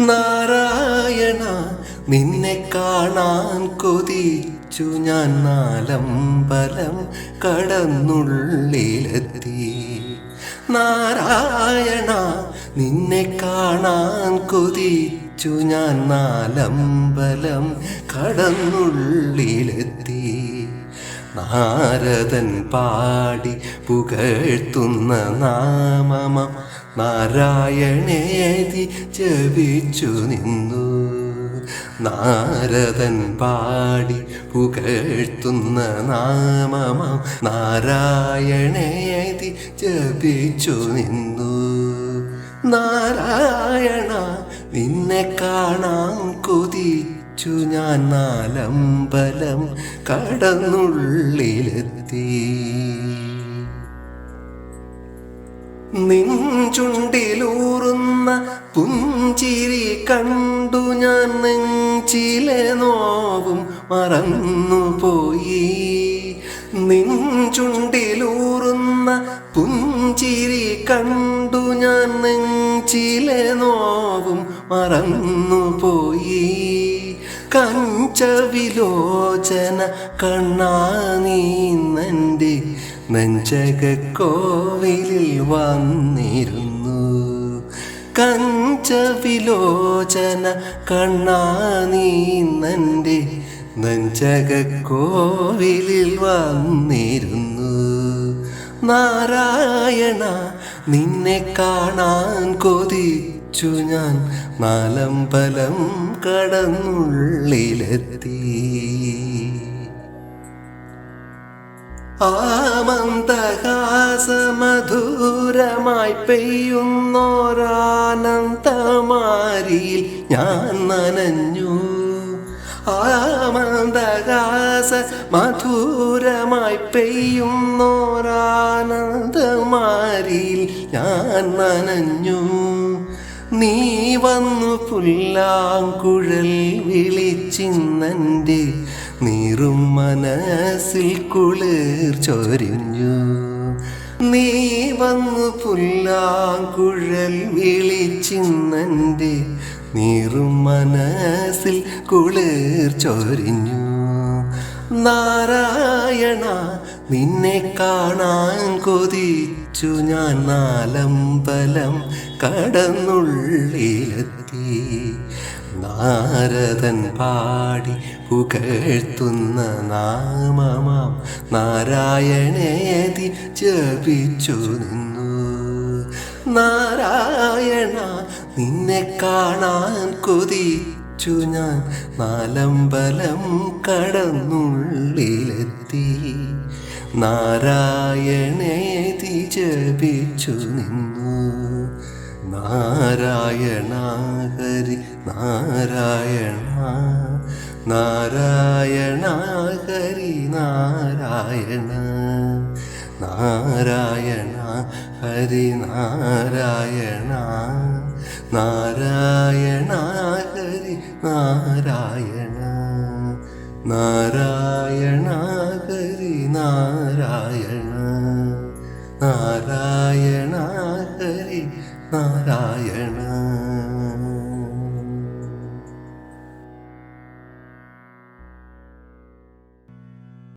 നാരായണ നിന്നെ കാണാൻ കൊതിച്ചു ഞാൻ നാലമ്പലം കടന്നുള്ളിലെത്തി. നാരായണ നിന്നെ കാണാൻ കൊതിച്ചു ഞാൻ നാലമ്പലം കടന്നുള്ളിലെത്തി. നാരദൻ പാടി പുകഴ്ത്തുന്ന നാമമ നാരായണേതി ജപിച്ചു നിന്നു. നാരദൻ പാടി പുകഴ്ത്തുന്ന നാമമ നാരായണേതി ജപിച്ചു നിന്നു. നാരായണ നിന്നെ കാണാൻ കൊതിച്ചു ഞാൻ നാലമ്പലം കടന്നുള്ളിലെത്തി. നിൻ ചുണ്ടിലൂറുന്ന പുഞ്ചിരി കണ്ടു ഞാൻ നെഞ്ചിലെ നോവും മറന്നുപോയി. നിൻ ചുണ്ടിലൂറുന്ന പുഞ്ചിരി കണ്ടു ഞാൻ നെഞ്ചിലെ നോവും മറന്നുപോയി. കഞ്ചവിലോചന കണ്ണാ നീ നന്റെ നെഞ്ചകക്കോവിലിൽ വന്നിരുന്നു. കഞ്ചവിലോചന കണ്ണാ നീ നന്റെ നെഞ്ചകക്കോവിലിൽ വന്നിരുന്നു. നാരായണ നിന്നെ കാണാൻ കൊതിച്ചു ഞാൻ നാലമ്പലം കടന്നുള്ളിലെത്തി. ആമന്ദഹാസമധുരമായി പെയ്യുന്നോരാനന്ദമാരിയിൽ ഞാൻ നനഞ്ഞു. ആമന്ദഹാസ മധുരമായി പെയ്യുന്നോരാനന്ദമാരിയിൽ ഞാൻ നനഞ്ഞു. നീ വന്നു പുല്ലാങ്കുഴൽ വിളിച്ചിന്നൻ്റെ നീറും മനസ്സിൽ കുളിർ ചൊരിഞ്ഞു. നീ വന്നു പുല്ലാങ്കുഴൽ വിളിച്ചിന്നൻ്റെ നീറും മനസ്സിൽ കുളിർ ചൊരിഞ്ഞു. നാരായണ നിന്നെ കാണാൻ കൊതിച്ചു ഞാൻ നാലമ്പലം കടന്നുള്ളിലെത്തി. നാരദൻ പാടി പുകഴ്ത്തുന്ന നാമമാം നാരായണേതി ജപിച്ചു നിന്നു. നാരായണ നിന്നെ കാണാൻ കൊതിച്ചു ഞാൻ നാലമ്പലം കടന്നുള്ളിലെത്തി. നാരായണേതി ജപിച്ചു നിന്നു. നാരായണ ഹരി നാരായണ നാരായണ ഹരി നാരായണ നാരായണ ഹരി നാരായണ നാരായണ ഹരി നാരായണ നാരായണ ഹരി നാരായണ നാരായണ ഹരി നാരായണ.